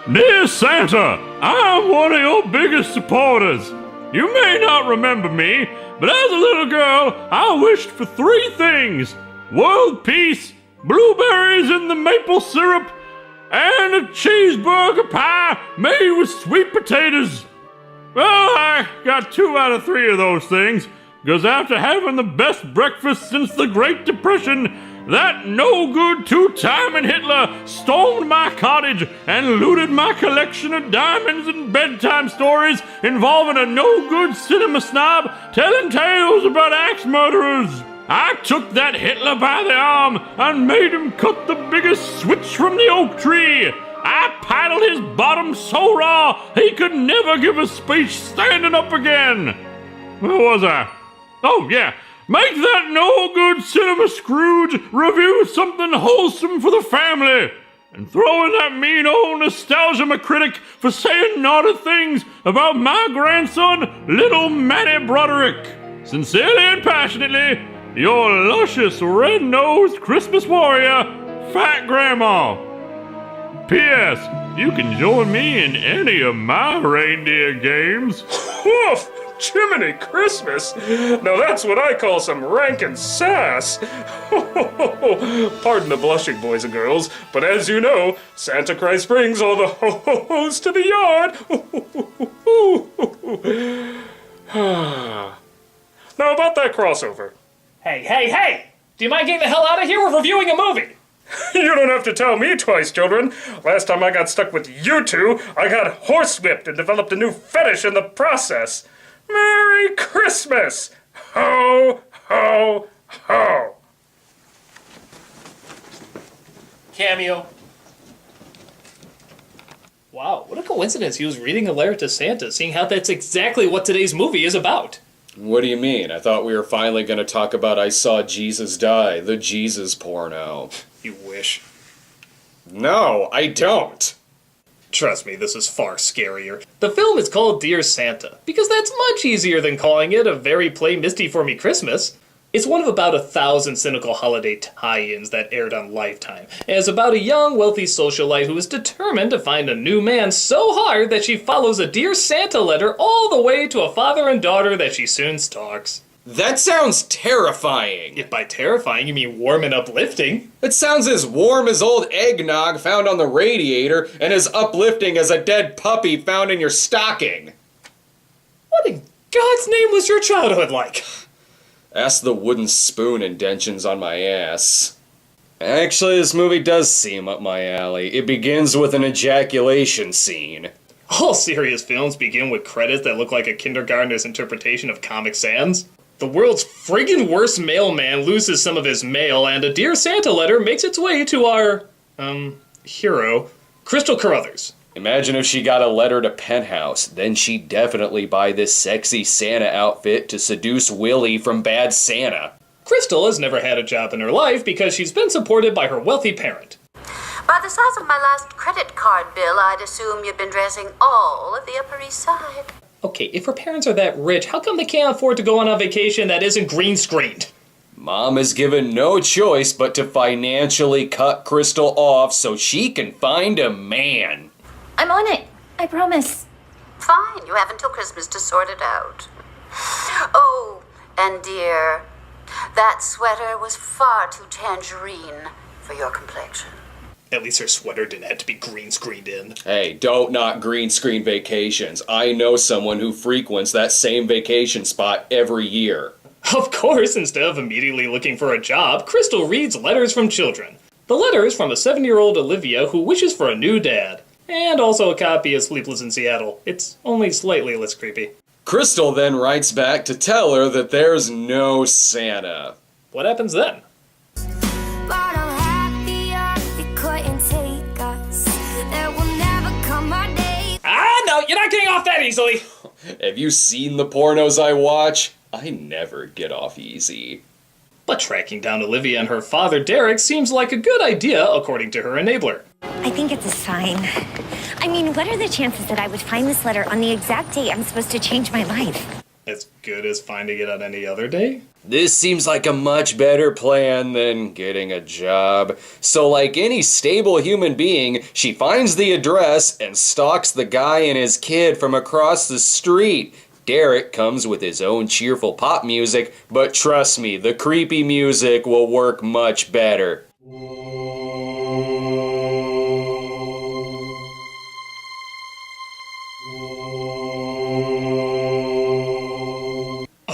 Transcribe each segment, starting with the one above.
Dear Santa, I'm one of your biggest supporters. You may not remember me, but as a little girl, I wished for three things: world peace, blueberries in the maple syrup, and a cheeseburger pie made with sweet potatoes. Well, I got 2 out of 3 of those things, because after having the best breakfast since the Great Depression, that no-good two-timing Hitler stormed my cottage and looted my collection of diamonds and bedtime stories involving a no-good cinema snob telling tales about axe murderers. I took that Hitler by the arm and made him cut the biggest switch from the oak tree. I paddled his bottom so raw he could never give a speech standing up again. Where was I? Oh, yeah. Make that no-good cinema Scrooge review something wholesome for the family. And throw in that mean old nostalgia Critic for saying naughty things about my grandson, little Matty Broderick. Sincerely and passionately, your luscious red-nosed Christmas warrior, Fat Grandma. P.S. You can join me in any of my reindeer games. Woof! Jiminy Christmas! Now that's what I call some rankin' sass! Pardon the blushing, boys and girls, but as you know, Santa Christ brings all the ho-ho-hos to the yard! Now about that crossover. Hey! Do you mind getting the hell out of here? We're reviewing a movie! You don't have to tell me twice, children. Last time I got stuck with you two, I got horsewhipped and developed a new fetish in the process. Merry Christmas! Ho, ho, ho! Cameo. Wow, what a coincidence he was reading a letter to Santa, seeing how that's exactly what today's movie is about. What do you mean? I thought we were finally going to talk about I Saw Jesus Die, the Jesus porno. You wish. No, I don't. Trust me, this is far scarier. The film is called Dear Santa, because that's much easier than calling it A Very Play Misty for Me Christmas. It's one of about 1,000 cynical holiday tie-ins that aired on Lifetime, and it's about a young, wealthy socialite who is determined to find a new man so hard that she follows a Dear Santa letter all the way to a father and daughter that she soon stalks. That sounds terrifying. If by terrifying you mean warm and uplifting. It sounds as warm as old eggnog found on the radiator and as uplifting as a dead puppy found in your stocking. What in God's name was your childhood like? Ask the wooden spoon indentions on my ass. Actually, this movie does seem up my alley. It begins with an ejaculation scene. All serious films begin with credits that look like a kindergartner's interpretation of Comic Sans. The world's friggin' worst mailman loses some of his mail, and a Dear Santa letter makes its way to our, hero, Crystal Carruthers. Imagine if she got a letter to Penthouse, then she'd definitely buy this sexy Santa outfit to seduce Willie from Bad Santa. Crystal has never had a job in her life because she's been supported by her wealthy parent. By the size of my last credit card bill, I'd assume you've been dressing all of the Upper East Side. Okay, if her parents are that rich, how come they can't afford to go on a vacation that isn't green screened? Mom is given no choice but to financially cut Crystal off so she can find a man. I'm on it. I promise. Fine, you have until Christmas to sort it out. Oh, and dear, that sweater was far too tangerine for your complexion. At least her sweater didn't have to be green screened in. Hey, don't knock green screen vacations. I know someone who frequents that same vacation spot every year. Of course, instead of immediately looking for a job, Crystal reads letters from children. The letter is from a 7-year-old Olivia who wishes for a new dad. And also a copy of Sleepless in Seattle. It's only slightly less creepy. Crystal then writes back to tell her that there's no Santa. What happens then? No, you're not getting off that easily! Have you seen the pornos I watch? I never get off easy. But tracking down Olivia and her father, Derek, seems like a good idea, according to her enabler. I think it's a sign. I mean, what are the chances that I would find this letter on the exact day I'm supposed to change my life? As good as finding it on any other day? This seems like a much better plan than getting a job. So like any stable human being, she finds the address and stalks the guy and his kid from across the street. Derek comes with his own cheerful pop music, but trust me, the creepy music will work much better.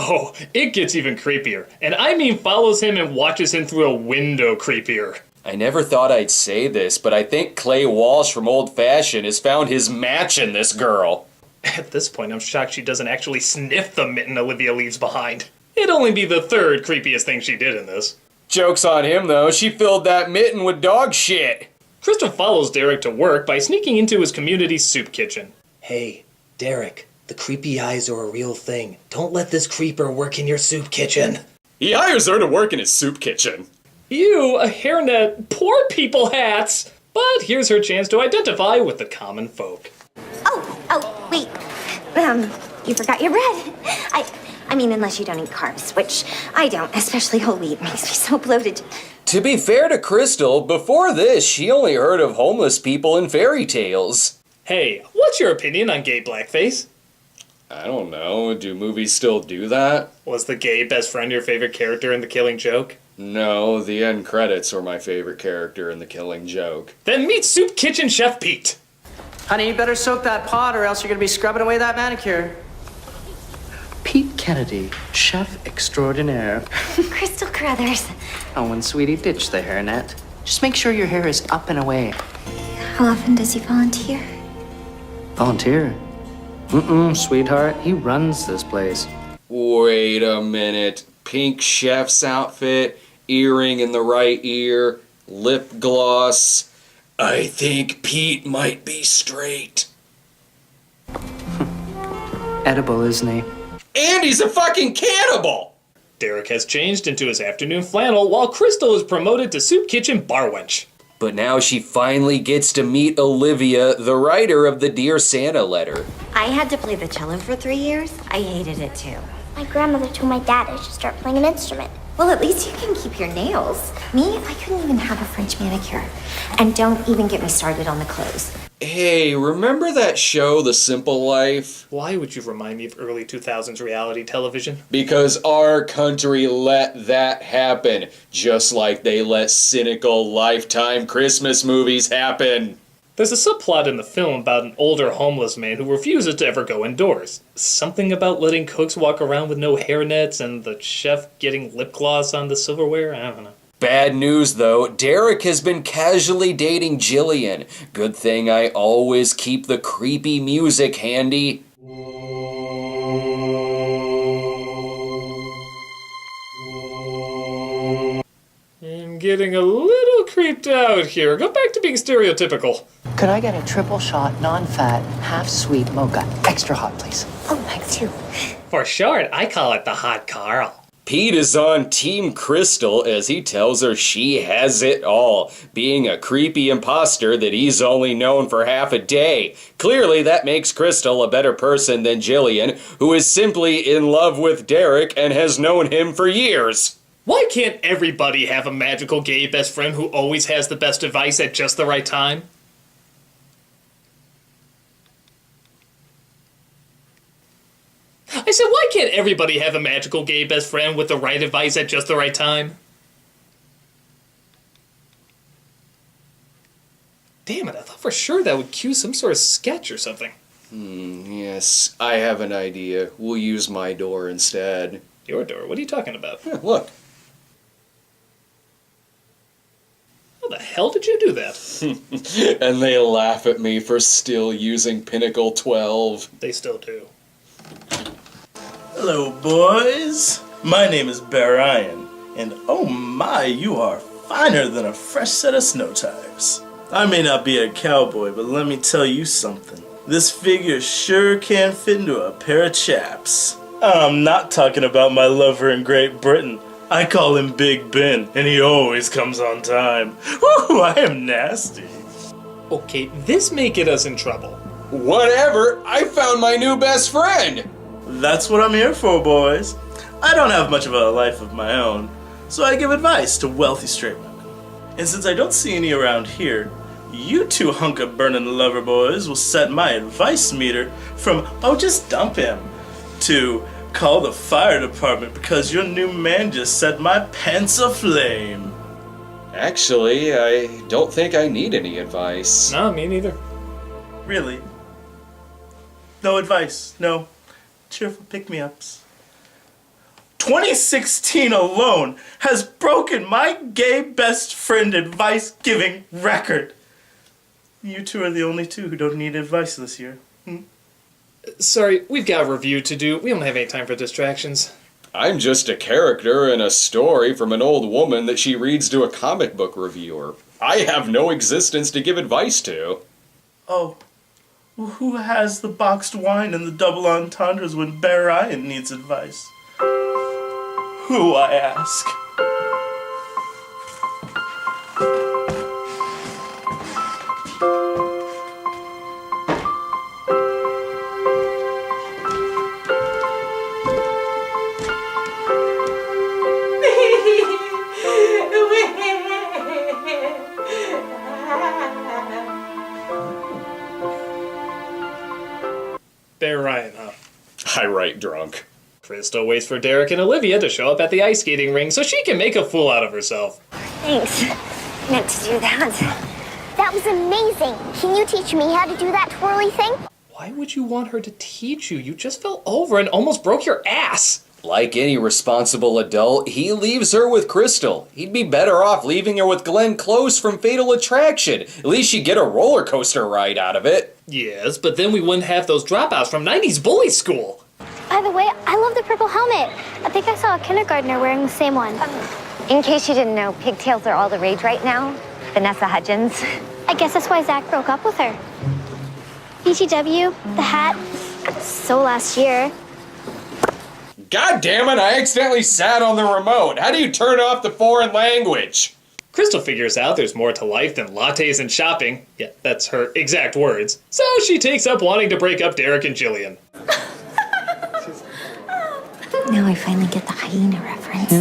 Oh, it gets even creepier. And I mean follows him and watches him through a window creepier. I never thought I'd say this, but I think Clay Walsh from Old Fashioned has found his match in this girl. At this point, I'm shocked she doesn't actually sniff the mitten Olivia leaves behind. It'd only be the third creepiest thing she did in this. Joke's on him though, she filled that mitten with dog shit. Crystal follows Derek to work by sneaking into his community soup kitchen. Hey, Derek, the creepy eyes are a real thing. Don't let this creeper work in your soup kitchen. He hires her to work in his soup kitchen. Ew, a hairnet, poor people hats! But here's her chance to identify with the common folk. Oh, wait. You forgot your bread. I mean, unless you don't eat carbs, which I don't, especially whole wheat. Makes me so bloated. To be fair to Crystal, before this, she only heard of homeless people in fairy tales. Hey, what's your opinion on gay blackface? I don't know, do movies still do that? Was the gay best friend your favorite character in The Killing Joke? No, the end credits were my favorite character in The Killing Joke. Then meet Soup Kitchen Chef Pete. Honey, you better soak that pot or else you're gonna be scrubbing away that manicure. Pete Kennedy, chef extraordinaire. Crystal Carruthers. Oh, and sweetie, ditch the hairnet. Just make sure your hair is up and away. How often does he volunteer? Volunteer? Sweetheart, he runs this place. Wait a minute. Pink chef's outfit, earring in the right ear, lip gloss. I think Pete might be straight. Edible, isn't he? And he's a fucking cannibal! Derek has changed into his afternoon flannel while Crystal is promoted to Soup Kitchen bar wench. But now she finally gets to meet Olivia, the writer of the Dear Santa letter. I had to play the cello for 3 years. I hated it too. My grandmother told my dad I should start playing an instrument. Well, at least you can keep your nails. Me, I couldn't even have a French manicure. And don't even get me started on the clothes. Hey, remember that show, The Simple Life? Why would you remind me of early 2000s reality television? Because our country let that happen, just like they let cynical Lifetime Christmas movies happen. There's a subplot in the film about an older homeless man who refuses to ever go indoors. Something about letting cooks walk around with no hairnets and the chef getting lip gloss on the silverware? I don't know. Bad news though, Derek has been casually dating Jillian. Good thing I always keep the creepy music handy. I'm getting a little creeped out here. Go back to being stereotypical. Could I get a triple shot, non-fat, half-sweet mocha? Extra hot, please. Oh, Mike, too. For short, I call it the Hot Carl. Pete is on Team Crystal as he tells her she has it all, being a creepy imposter that he's only known for half a day. Clearly that makes Crystal a better person than Jillian, who is simply in love with Derek and has known him for years. Why can't everybody have a magical gay best friend who always has the best advice at just the right time? I said, why can't everybody have a magical gay best friend with the right advice at just the right time? Damn it, I thought for sure that would cue some sort of sketch or something. Yes, I have an idea. We'll use my door instead. Your door? What are you talking about? Look. How the hell did you do that? And they laugh at me for still using Pinnacle 12. They still do. Hello, boys. My name is Barian, and oh my, you are finer than a fresh set of snow tires. I may not be a cowboy, but let me tell you something. This figure sure can fit into a pair of chaps. I'm not talking about my lover in Great Britain. I call him Big Ben, and he always comes on time. Woo, I am nasty. Okay, this may get us in trouble. Whatever, I found my new best friend! That's what I'm here for, boys. I don't have much of a life of my own, so I give advice to wealthy straight women. And since I don't see any around here, you two hunk-of-burnin' lover boys will set my advice meter from, oh, just dump him, to call the fire department because your new man just set my pants aflame. Actually, I don't think I need any advice. No, me neither. Really? No advice, no cheerful pick-me-ups. 2016 alone has broken my gay best friend advice-giving record. You two are the only two who don't need advice this year. Sorry, we've got a review to do. We don't have any time for distractions. I'm just a character in a story from an old woman that she reads to a comic book reviewer. I have no existence to give advice to. Oh, well, who has the boxed wine and the double entendres when Barian needs advice? Who, I ask? Bear Ryan, huh? I write drunk. Crystal waits for Derek and Olivia to show up at the ice skating ring so she can make a fool out of herself. Thanks. Meant to do that. That was amazing. Can you teach me how to do that twirly thing? Why would you want her to teach you? You just fell over and almost broke your ass. Like any responsible adult, he leaves her with Crystal. He'd be better off leaving her with Glenn Close from Fatal Attraction. At least she'd get a roller coaster ride out of it. Yes, but then we wouldn't have those dropouts from 90s bully school. By the way, I love the purple helmet. I think I saw a kindergartner wearing the same one. In case you didn't know, pigtails are all the rage right now. Vanessa Hudgens. I guess that's why Zach broke up with her. BTW, the hat, so last year. God damn it, I accidentally sat on the remote. How do you turn off the foreign language? Crystal figures out there's more to life than lattes and shopping. Yeah, that's her exact words. So she takes up wanting to break up Derek and Jillian. Now I finally get the hyena reference.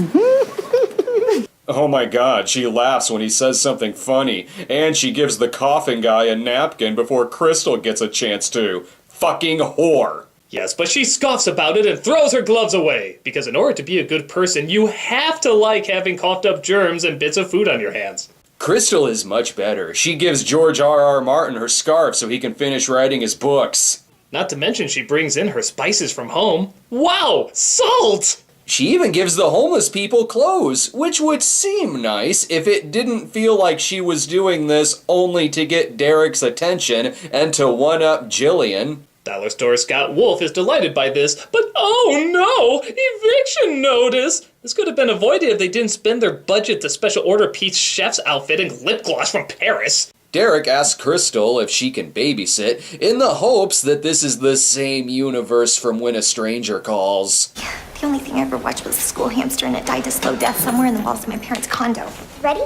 Oh my god, she laughs when he says something funny, and she gives the coughing guy a napkin before Crystal gets a chance to. Fucking whore. Yes, but she scoffs about it and throws her gloves away. Because in order to be a good person, you have to like having coughed up germs and bits of food on your hands. Crystal is much better. She gives George R.R. Martin her scarf so he can finish writing his books. Not to mention she brings in her spices from home. Wow, salt! She even gives the homeless people clothes, which would seem nice if it didn't feel like she was doing this only to get Derek's attention and to one-up Jillian. Dollar store Scott Wolf is delighted by this, but oh no! Eviction notice! This could have been avoided if they didn't spend their budget to special order Pete's chef's outfit and lip gloss from Paris. Derek asks Crystal if she can babysit, in the hopes that this is the same universe from When a Stranger Calls. The only thing I ever watched was a school hamster, and it died a slow death somewhere in the walls of my parents' condo. Ready?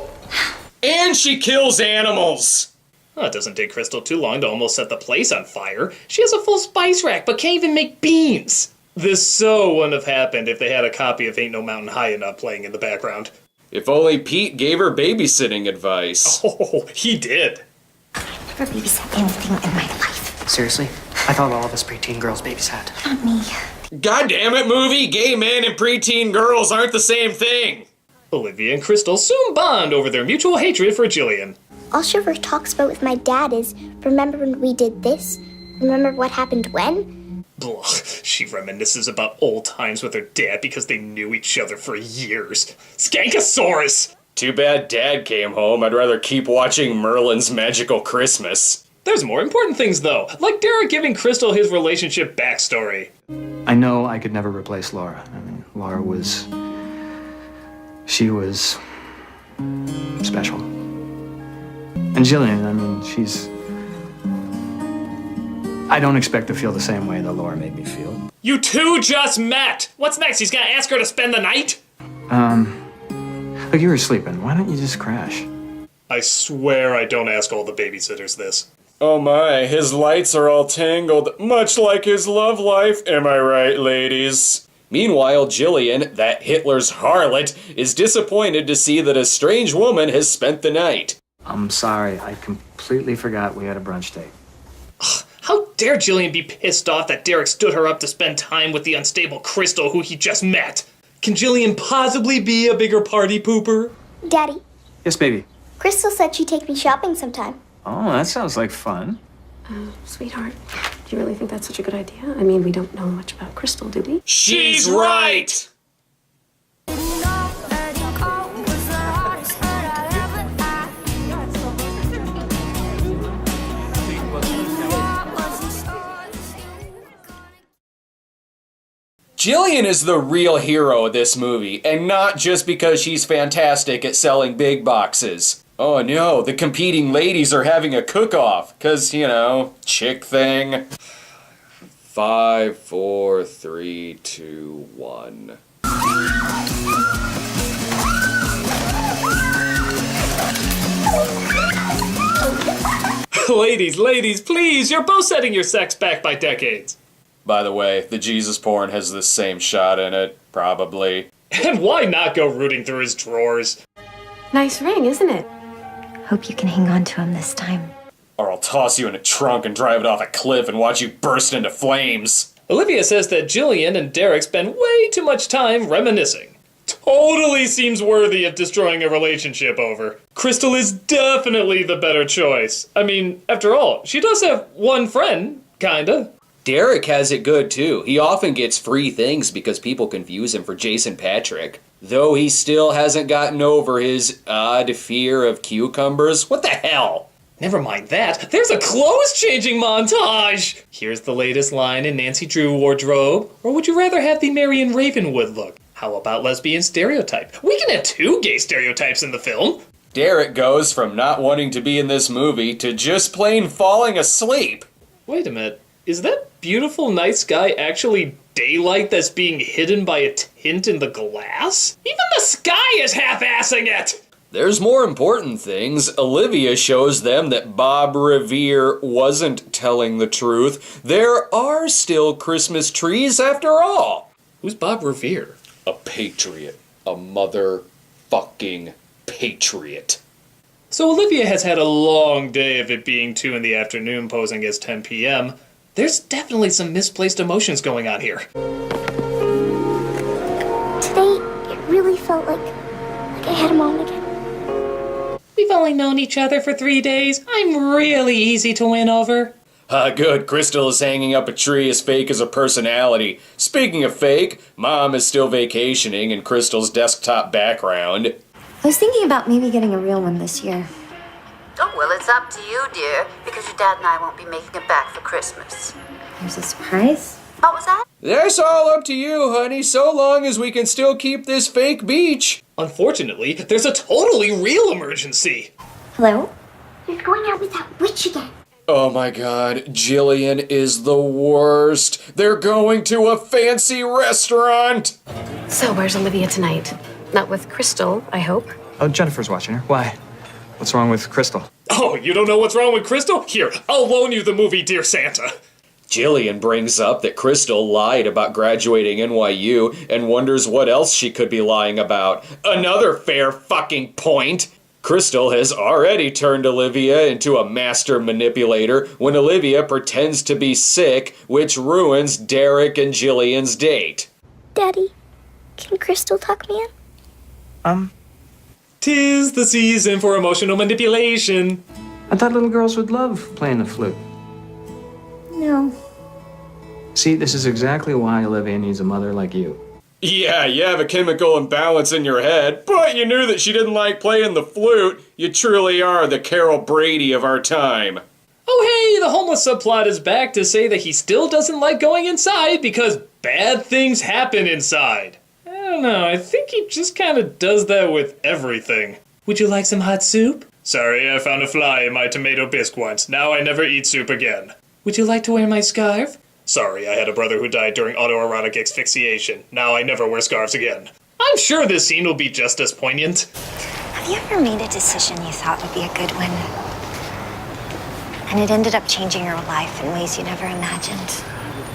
And she kills animals! Well, it doesn't take Crystal too long to almost set the place on fire. She has a full spice rack, but can't even make beans. This so wouldn't have happened if they had a copy of Ain't No Mountain High Enough playing in the background. If only Pete gave her babysitting advice. Oh, he did. I've never babysat anything in my life. Seriously? I thought all of us preteen girls babysat. Not me. God damn it, movie! Gay men and preteen girls aren't the same thing! Olivia and Crystal soon bond over their mutual hatred for Jillian. All she ever talks about with my dad is, remember when we did this? Remember what happened when? Blah, she reminisces about old times with her dad because they knew each other for years. Skankosaurus! Too bad Dad came home. I'd rather keep watching Merlin's Magical Christmas. There's more important things, though, like Derek giving Crystal his relationship backstory. I know I could never replace Laura. I mean, Laura was... she was... special. And Jillian, I mean, she's... I don't expect to feel the same way that Laura made me feel. You two just met! What's next? He's gonna ask her to spend the night? Look, you were sleeping. Why don't you just crash? I swear I don't ask all the babysitters this. Oh my, his lights are all tangled, much like his love life. Am I right, ladies? Meanwhile, Jillian, that Hitler's harlot, is disappointed to see that a strange woman has spent the night. I'm sorry, I completely forgot we had a brunch date. How dare Jillian be pissed off that Derek stood her up to spend time with the unstable Crystal who he just met? Can Jillian possibly be a bigger party pooper? Daddy, Yes, baby. Crystal said she'd take me shopping sometime. Oh, that sounds like fun. Sweetheart, do you really think that's such a good idea? I mean, we don't know much about Crystal, do we? She's right! Jillian is the real hero of this movie, and not just because she's fantastic at selling big boxes. Oh no, the competing ladies are having a cook-off, 'cause, you know, chick thing. 5, 4, 3, 2, 1. Ladies, please, you're both setting your sex back by decades. By the way, the Jesus porn has the same shot in it, probably. And why not go rooting through his drawers? Nice ring, isn't it? Hope you can hang on to him this time. Or I'll toss you in a trunk and drive it off a cliff and watch you burst into flames. Olivia says that Jillian and Derek spend way too much time reminiscing. Totally seems worthy of destroying a relationship over. Crystal is definitely the better choice. I mean, after all, she does have one friend, kinda. Derek has it good too. He often gets free things because people confuse him for Jason Patrick. Though he still hasn't gotten over his odd fear of cucumbers. What the hell? Never mind that. There's a clothes-changing montage! Here's the latest line in Nancy Drew wardrobe. Or would you rather have the Marion Ravenwood look? How about lesbian stereotype? We can have 2 gay stereotypes in the film. Derek goes from not wanting to be in this movie to just plain falling asleep. Wait a minute. Is that beautiful night sky actually daylight that's being hidden by a tint in the glass? Even the sky is half-assing it! There's more important things. Olivia shows them that Bob Revere wasn't telling the truth. There are still Christmas trees after all. Who's Bob Revere? A patriot. A motherfucking patriot. So Olivia has had a long day of it being 2 in the afternoon posing as 10 p.m. There's definitely some misplaced emotions going on here. Today, it really felt like I had a mom again. We've only known each other for 3 days. I'm really easy to win over. Good. Crystal is hanging up a tree as fake as her personality. Speaking of fake, Mom is still vacationing in Crystal's desktop background. I was thinking about maybe getting a real one this year. Oh, well, it's up to you, dear, because your dad and I won't be making it back for Christmas. There's a surprise? What was that? That's all up to you, honey, so long as we can still keep this fake beach. Unfortunately, there's a totally real emergency. Hello? He's going out with that witch again. Oh my god, Jillian is the worst. They're going to a fancy restaurant. So, where's Olivia tonight? Not with Crystal, I hope. Oh, Jennifer's watching her. Why? What's wrong with Crystal? Oh, you don't know what's wrong with Crystal? Here, I'll loan you the movie Dear Santa. Jillian brings up that Crystal lied about graduating NYU and wonders what else she could be lying about. Another fair fucking point. Crystal has already turned Olivia into a master manipulator when Olivia pretends to be sick, which ruins Derek and Jillian's date. Daddy, can Crystal tuck me in? 'Tis the season for emotional manipulation. I thought little girls would love playing the flute. No. See, this is exactly why Olivia needs a mother like you. Yeah, you have a chemical imbalance in your head, but you knew that she didn't like playing the flute. You truly are the Carol Brady of our time. Oh hey, the homeless subplot is back to say that he still doesn't like going inside because bad things happen inside. I don't know, I think he just kind of does that with everything. Would you like some hot soup? Sorry, I found a fly in my tomato bisque once. Now I never eat soup again. Would you like to wear my scarf? Sorry, I had a brother who died during autoerotic asphyxiation. Now I never wear scarves again. I'm sure this scene will be just as poignant. Have you ever made a decision you thought would be a good one? And it ended up changing your life in ways you never imagined?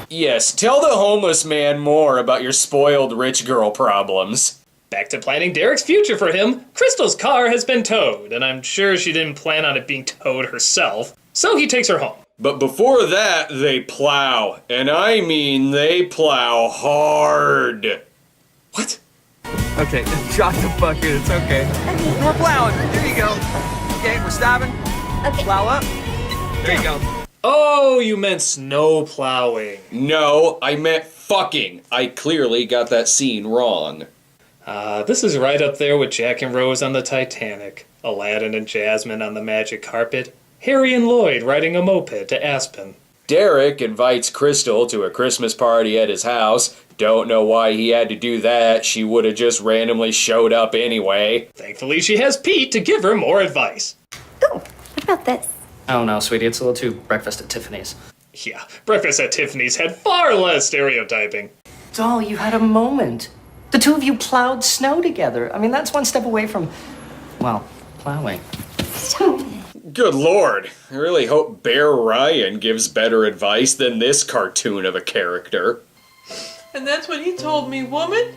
Yes, tell the homeless man more about your spoiled rich girl problems. Back to planning Derek's future for him. Crystal's car has been towed, and I'm sure she didn't plan on it being towed herself, so he takes her home. But before that, they plow. And I mean they plow hard. What? Okay, drop the bucket, it's okay. We're plowing, there you go. Okay, we're stopping. Okay. Plow up. There you go. Oh, you meant snow plowing. No, I meant fucking. I clearly got that scene wrong. This is right up there with Jack and Rose on the Titanic, Aladdin and Jasmine on the magic carpet, Harry and Lloyd riding a moped to Aspen. Derek invites Crystal to a Christmas party at his house. Don't know why he had to do that. She would have just randomly showed up anyway. Thankfully, she has Pete to give her more advice. Ooh, what about this? Oh no, sweetie, it's a little too breakfast at Tiffany's. Yeah, breakfast at Tiffany's had far less stereotyping. Doll, you had a moment. The two of you plowed snow together. I mean, that's one step away from, well, plowing. Stop it. Good lord. I really hope Bear Ryan gives better advice than this cartoon of a character. And that's when he told me, woman,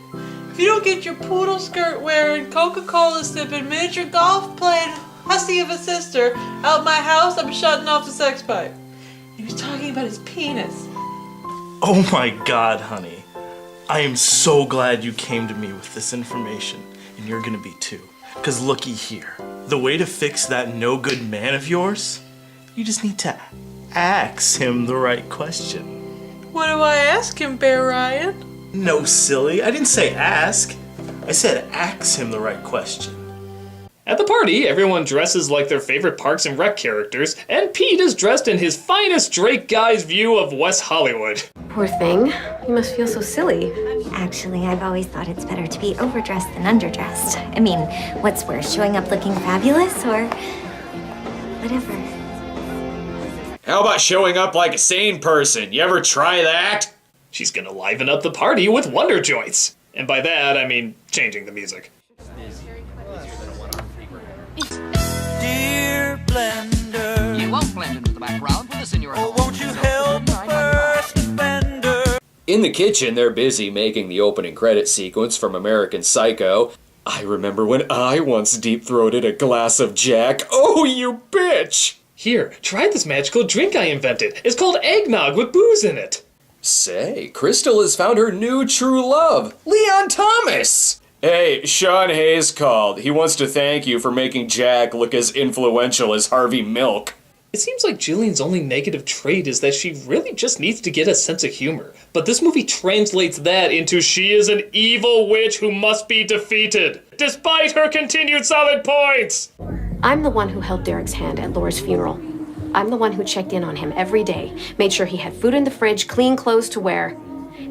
if you don't get your poodle skirt wearing, Coca-Cola sipping, miniature golf playing hussy of a sister out my house, I'm shutting off the sex pipe. He was talking about his penis. Oh my god, honey. I am so glad you came to me with this information, and you're gonna be too. Cause looky here, the way to fix that no-good man of yours, you just need to ask him the right question. What do I ask him, Bear Ryan? No, silly, I didn't say ask. I said ask him the right question. At the party, everyone dresses like their favorite Parks and Rec characters, and Pete is dressed in his finest Drake guy's view of West Hollywood. Poor thing. You must feel so silly. Actually, I've always thought it's better to be overdressed than underdressed. I mean, what's worse, showing up looking fabulous or whatever? How about showing up like a sane person? You ever try that? She's gonna liven up the party with Wonder Joints. And by that, I mean changing the music. Dear Blender, you won't blend into the background with us in your home. Won't you help the first offender? In the kitchen, they're busy making the opening credit sequence from American Psycho. I remember when I once deep-throated a glass of Jack. Oh, you bitch! Here, try this magical drink I invented. It's called eggnog with booze in it. Say, Crystal has found her new true love, Leon Thomas! Hey, Sean Hayes called. He wants to thank you for making Jack look as influential as Harvey Milk. It seems like Jillian's only negative trait is that she really just needs to get a sense of humor. But this movie translates that into she is an evil witch who must be defeated, despite her continued solid points! I'm the one who held Derek's hand at Laura's funeral. I'm the one who checked in on him every day, made sure he had food in the fridge, clean clothes to wear.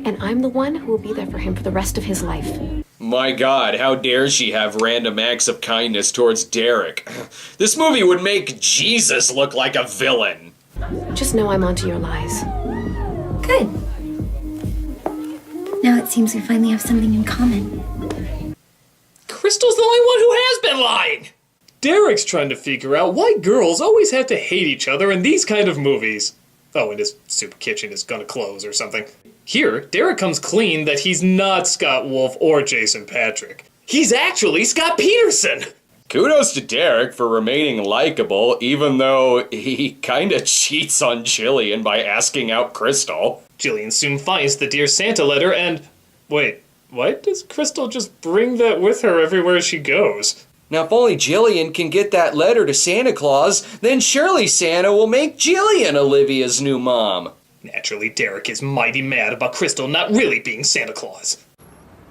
And I'm the one who will be there for him for the rest of his life. My god, how dare she have random acts of kindness towards Derek? This movie would make Jesus look like a villain. Just know I'm onto your lies. Good. Now it seems we finally have something in common. Crystal's the only one who has been lying! Derek's trying to figure out why girls always have to hate each other in these kind of movies. Oh, and his soup kitchen is gonna close or something. Here, Derek comes clean that he's not Scott Wolf or Jason Patrick. He's actually Scott Peterson! Kudos to Derek for remaining likable, even though he kinda cheats on Jillian by asking out Crystal. Jillian soon finds the Dear Santa letter and... Wait, why does Crystal just bring that with her everywhere she goes? Now, if only Jillian can get that letter to Santa Claus, then surely Santa will make Jillian Olivia's new mom. Naturally, Derek is mighty mad about Crystal not really being Santa Claus.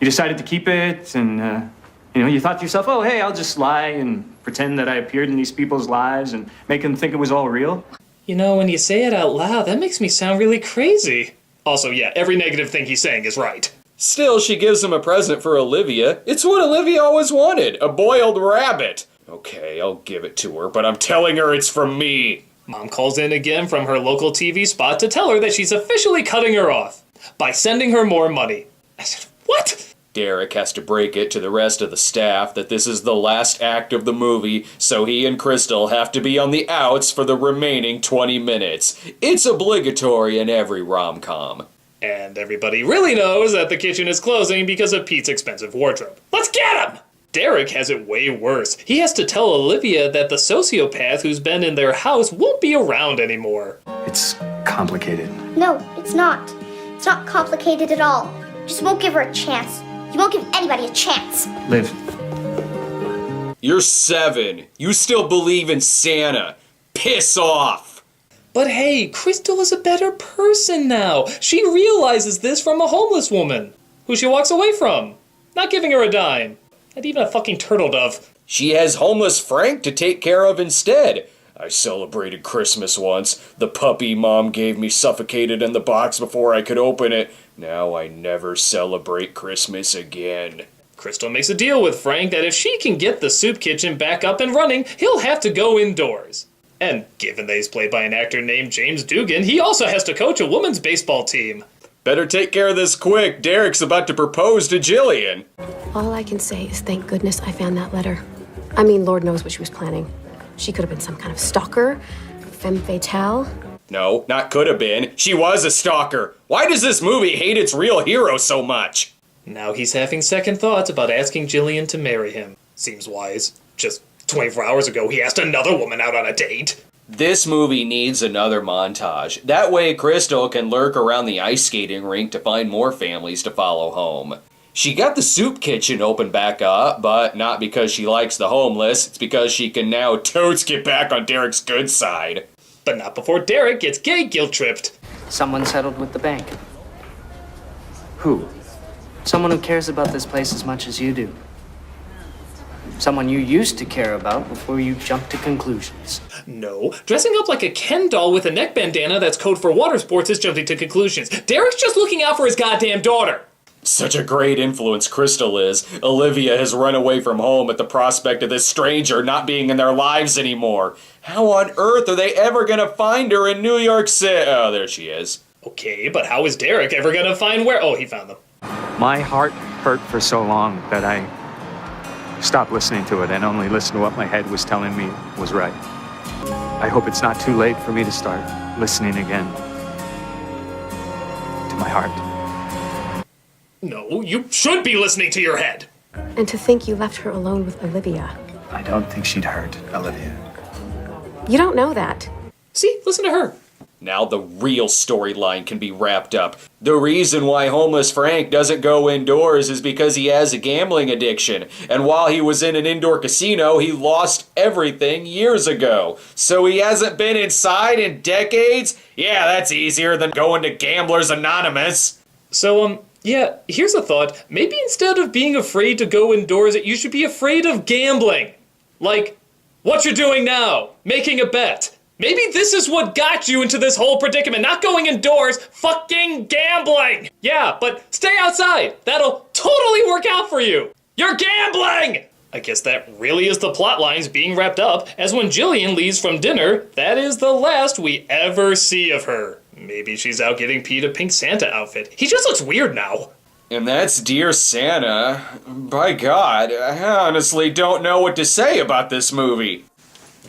You decided to keep it, and, you thought to yourself, oh, hey, I'll just lie and pretend that I appeared in these people's lives and make them think it was all real. You know, when you say it out loud, that makes me sound really crazy. Also, yeah, every negative thing he's saying is right. Still, she gives him a present for Olivia. It's what Olivia always wanted, a boiled rabbit. Okay, I'll give it to her, but I'm telling her it's from me. Mom calls in again from her local TV spot to tell her that she's officially cutting her off by sending her more money. I said, what? Derek has to break it to the rest of the staff that this is the last act of the movie, so he and Crystal have to be on the outs for the remaining 20 minutes. It's obligatory in every rom-com. And everybody really knows that the kitchen is closing because of Pete's expensive wardrobe. Let's get him! Derek has it way worse. He has to tell Olivia that the sociopath who's been in their house won't be around anymore. It's complicated. No, it's not. It's not complicated at all. Just won't give her a chance. You won't give anybody a chance. Liv. You're 7. You still believe in Santa. Piss off. But hey, Crystal is a better person now. She realizes this from a homeless woman who she walks away from, not giving her a dime. Not even a fucking turtle dove. She has homeless Frank to take care of instead. I celebrated Christmas once. The puppy mom gave me suffocated in the box before I could open it. Now I never celebrate Christmas again. Crystal makes a deal with Frank that if she can get the soup kitchen back up and running, he'll have to go indoors. And given that he's played by an actor named James Dugan, he also has to coach a women's baseball team. Better take care of this quick. Derek's about to propose to Jillian. All I can say is thank goodness I found that letter. I mean, Lord knows what she was planning. She could have been some kind of stalker, femme fatale. No, not could have been. She was a stalker. Why does this movie hate its real hero so much? Now he's having second thoughts about asking Jillian to marry him. Seems wise. Just 24 hours ago, he asked another woman out on a date. This movie needs another montage. That way Crystal can lurk around the ice skating rink to find more families to follow home. She got the soup kitchen open back up, but not because she likes the homeless. It's because she can now totes get back on Derek's good side. But not before Derek gets gay guilt-tripped. Someone settled with the bank. Who? Someone who cares about this place as much as you do. Someone you used to care about before you jumped to conclusions. No, dressing up like a Ken doll with a neck bandana that's code for water sports is jumping to conclusions. Derek's just looking out for his goddamn daughter. Such a great influence Crystal is. Olivia has run away from home at the prospect of this stranger not being in their lives anymore. How on earth are they ever gonna find her in New York City? Oh, there she is. Okay, but how is Derek ever gonna find where? Oh, he found them. My heart hurt for so long that I stopped listening to it and only listened to what my head was telling me was right. I hope it's not too late for me to start listening again to my heart. No, you should be listening to your head. And to think you left her alone with Olivia. I don't think she'd hurt Olivia. You don't know that. See, listen to her. Now the real storyline can be wrapped up. The reason why homeless Frank doesn't go indoors is because he has a gambling addiction. And while he was in an indoor casino, he lost everything years ago. So he hasn't been inside in decades? Yeah, that's easier than going to Gamblers Anonymous. So, yeah, here's a thought. Maybe instead of being afraid to go indoors, you should be afraid of gambling. Like, what you're doing now. Making a bet. Maybe this is what got you into this whole predicament. Not going indoors, fucking gambling. Yeah, but stay outside. That'll totally work out for you. You're gambling! I guess that really is the plot lines being wrapped up, as when Jillian leaves from dinner, that is the last we ever see of her. Maybe she's out getting Pete a pink Santa outfit. He just looks weird now. And that's Dear Santa. By God, I honestly don't know what to say about this movie.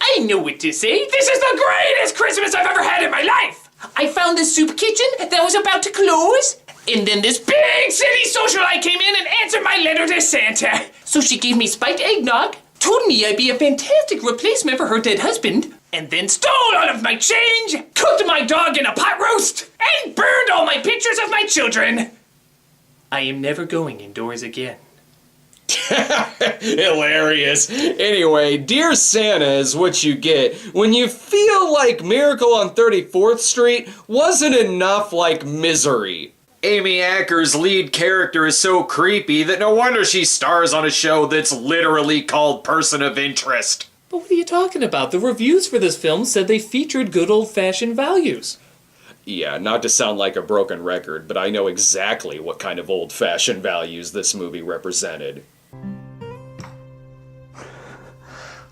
I know what to say. This is the greatest Christmas I've ever had in my life. I found the soup kitchen that was about to close, and then this big city socialite came in and answered my letter to Santa. So she gave me spiked eggnog, told me I'd be a fantastic replacement for her dead husband, and then stole all of my change, cooked my dog in a pot roast, and burned all my pictures of my children. I am never going indoors again. Hilarious. Anyway, Dear Santa is what you get when you feel like Miracle on 34th Street wasn't enough like Misery. Amy Acker's lead character is so creepy that no wonder she stars on a show that's literally called Person of Interest. But what are you talking about? The reviews for this film said they featured good old-fashioned values. Yeah, not to sound like a broken record, but I know exactly what kind of old-fashioned values this movie represented.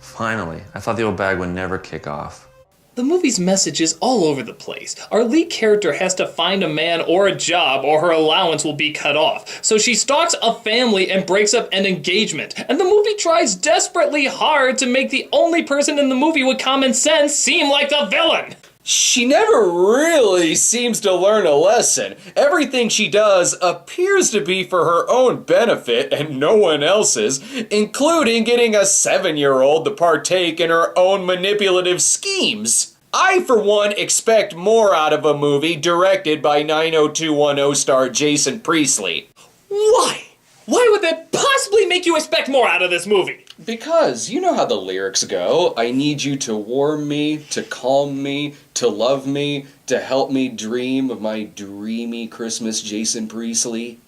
Finally, I thought the old bag would never kick off. The movie's message is all over the place. Our lead character has to find a man or a job or her allowance will be cut off. So she stalks a family and breaks up an engagement. And the movie tries desperately hard to make the only person in the movie with common sense seem like the villain. She never really seems to learn a lesson. Everything she does appears to be for her own benefit and no one else's, including getting a 7-year-old to partake in her own manipulative schemes. I, for one, expect more out of a movie directed by 90210 star Jason Priestley. Why? Why would that possibly make you expect more out of this movie? Because you know how the lyrics go. I need you to warm me, to calm me, to love me, to help me dream of my dreamy Christmas, Jason Priestley.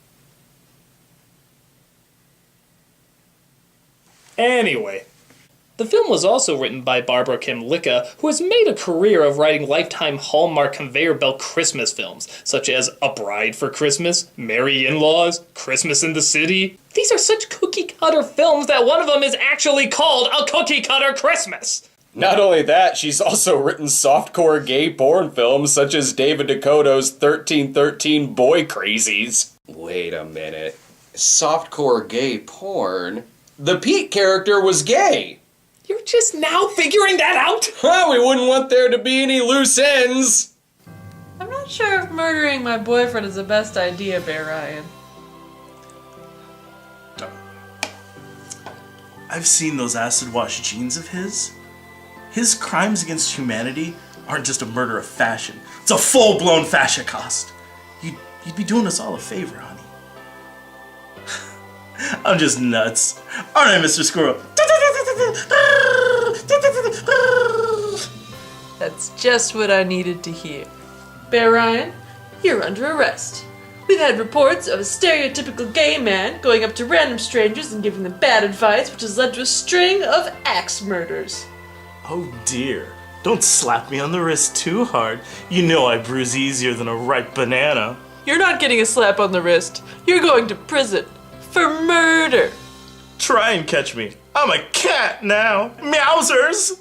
Anyway, the film was also written by Barbara Kim Licka, who has made a career of writing Lifetime Hallmark conveyor belt Christmas films, such as A Bride for Christmas, Merry In-Laws, Christmas in the City. These are such cookie-cutter films that one of them is actually called A Cookie-Cutter Christmas. Not only that, she's also written softcore gay porn films such as David Dakota's 1313 Boy Crazies. Wait a minute. Softcore gay porn? The Pete character was gay! You're just now figuring that out? Well, we wouldn't want there to be any loose ends! I'm not sure if murdering my boyfriend is the best idea, Bear Ryan. I've seen those acid wash jeans of his. His crimes against humanity aren't just a murder of fashion. It's a full-blown fascist. You'd be doing us all a favor, honey. I'm just nuts. Aren't I, Mr. Squirrel? That's just what I needed to hear. Bear Ryan, you're under arrest. We've had reports of a stereotypical gay man going up to random strangers and giving them bad advice, which has led to a string of axe murders. Oh dear. Don't slap me on the wrist too hard. You know I bruise easier than a ripe banana. You're not getting a slap on the wrist. You're going to prison for murder. Try and catch me. I'm a cat now. Meowsers!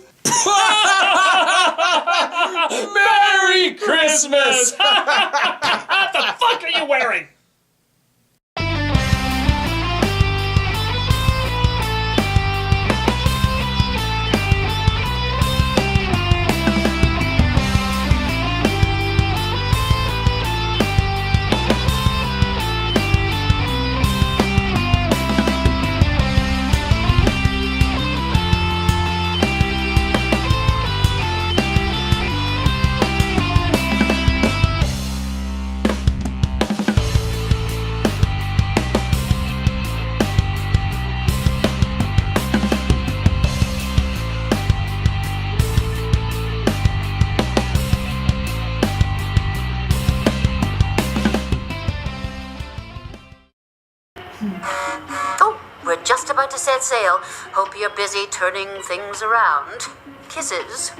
Merry Christmas! What the fuck are you wearing? Oh, we're just about to set sail. Hope you're busy turning things around. Kisses.